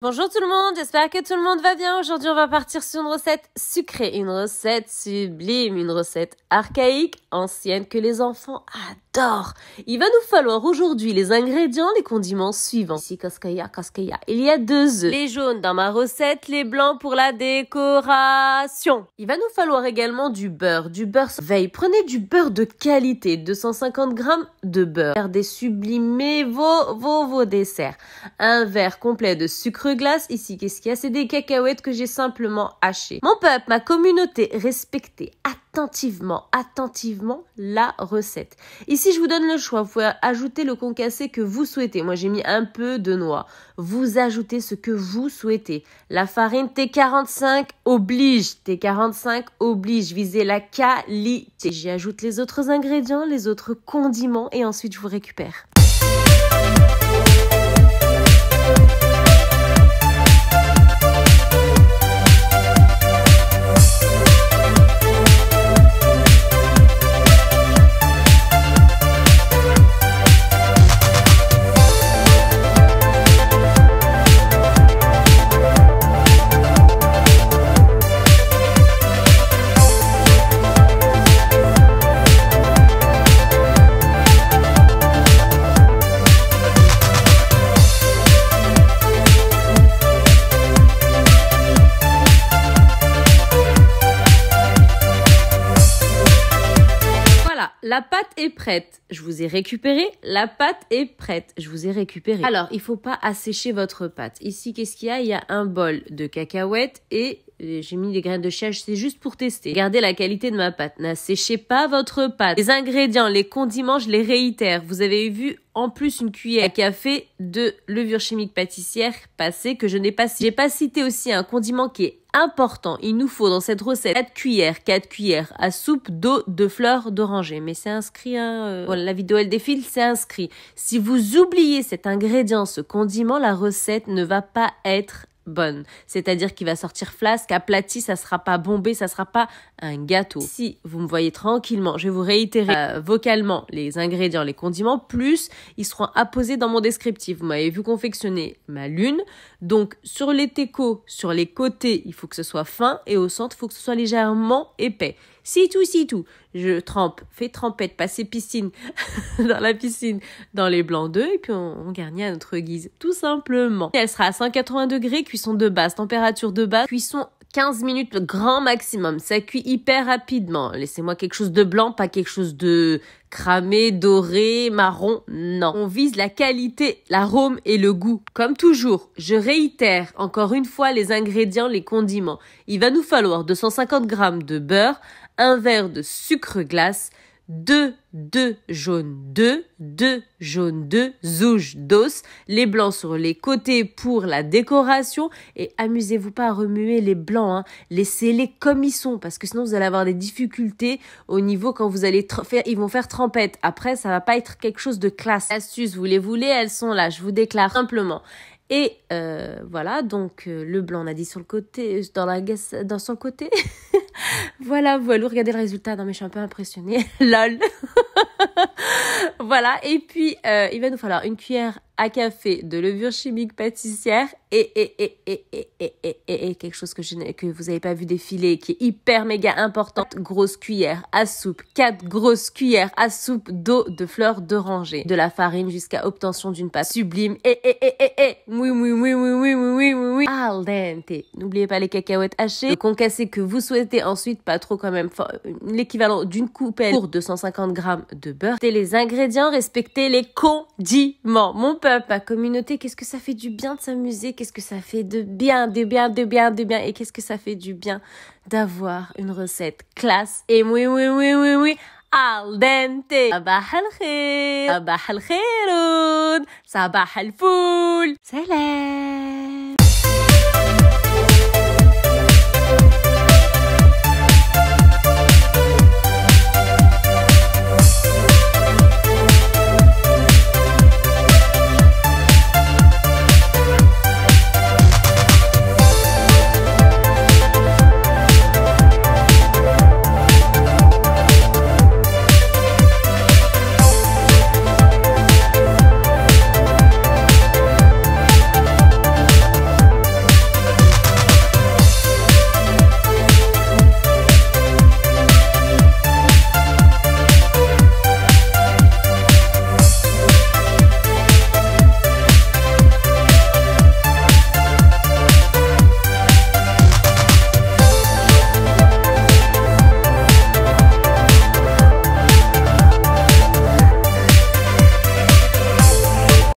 Bonjour tout le monde, j'espère que tout le monde va bien. Aujourd'hui, on va partir sur une recette sucrée, une recette sublime, une recette archaïque, ancienne, que les enfants adorent. Il va nous falloir aujourd'hui les ingrédients, les condiments suivants. Ici, kaskaya. Il y a 2 œufs. Les jaunes dans ma recette, les blancs pour la décoration. Il va nous falloir également du beurre veille. Prenez du beurre de qualité, 250 g de beurre. Gardez sublimer vos desserts. Un verre complet de sucre glace. Ici, qu'est-ce qu'il y a? C'est des cacahuètes que j'ai simplement hachées. Mon peuple, ma communauté, respectez attentivement la recette. Ici, je vous donne le choix. Vous pouvez ajouter le concassé que vous souhaitez. Moi, j'ai mis un peu de noix. Vous ajoutez ce que vous souhaitez. La farine T45 oblige. T45 oblige. Visez la qualité. J'y ajoute les autres ingrédients, les autres condiments et ensuite, je vous récupère. La pâte est prête. Je vous ai récupéré. La pâte est prête. Je vous ai récupéré. Alors, il faut pas assécher votre pâte. Ici, qu'est-ce qu'il y a? Il y a un bol de cacahuètes et j'ai mis des graines de chia. C'est juste pour tester. Regardez la qualité de ma pâte. N'asséchez pas votre pâte. Les ingrédients, les condiments, je les réitère. Vous avez vu en plus une cuillère à café de levure chimique pâtissière passée que je n'ai pas cité. J'ai pas cité aussi un condiment qui est important. Il nous faut dans cette recette 4 cuillères à soupe d'eau de fleurs d'oranger. Mais c'est inscrit, voilà, la vidéo elle défile, c'est inscrit. Si vous oubliez cet ingrédient, ce condiment, la recette ne va pas être bonne. C'est-à-dire qu'il va sortir flasque, aplati, ça sera pas bombé, ça sera pas un gâteau. Si vous me voyez tranquillement, je vais vous réitérer vocalement les ingrédients, les condiments, plus ils seront apposés dans mon descriptif. Vous m'avez vu confectionner ma lune. Donc, sur les técos, sur les côtés, il faut que ce soit fin et au centre, il faut que ce soit légèrement épais. C'est tout. Je trempe, fais trempette, passer piscine dans la piscine, dans les blancs d'œufs et puis on garnit à notre guise, tout simplement. Et elle sera à 180 degrés, cuisson de base, température de base, cuisson 15 minutes grand maximum. Ça cuit hyper rapidement. Laissez-moi quelque chose de blanc, pas quelque chose de cramé, doré, marron. Non. On vise la qualité, l'arôme et le goût. Comme toujours, je réitère encore une fois les ingrédients, les condiments. Il va nous falloir 250 g de beurre, un verre de sucre glace, 2 jaunes d'œufs, 2 jaunes d'œufs, zouge d'os, les blancs sur les côtés pour la décoration et amusez-vous pas à remuer les blancs, laissez-les comme ils sont parce que sinon vous allez avoir des difficultés au niveau quand vous allez faire, ils vont faire trempette. Après, ça va pas être quelque chose de classe. Astuces, vous les voulez, elles sont là, je vous déclare simplement. Et voilà, donc le blanc on a dit sur le côté, sur le côté. Voilà, regardez le résultat. Non mais je suis un peu impressionnée. Lol. Voilà, et puis il va nous falloir une cuillère à café de levure chimique pâtissière et quelque chose que vous n'avez pas vu défiler, qui est hyper méga importante, grosse cuillère à soupe, 4 grosses cuillères à soupe d'eau de fleurs d'oranger, de la farine jusqu'à obtention d'une pâte sublime oui, al dente. N'oubliez pas les cacahuètes hachées, le concassé que vous souhaitez ensuite, pas trop quand même, l'équivalent d'une coupelle pour 250 g de beurre. Respectez les ingrédients, respectez les condiments. Mon peuple, ma communauté, qu'est-ce que ça fait du bien de s'amuser, qu'est-ce que ça fait de bien, et qu'est-ce que ça fait du bien d'avoir une recette classe et oui, al dente. صباح الخير صباح الخيرون صباح الفول سلام.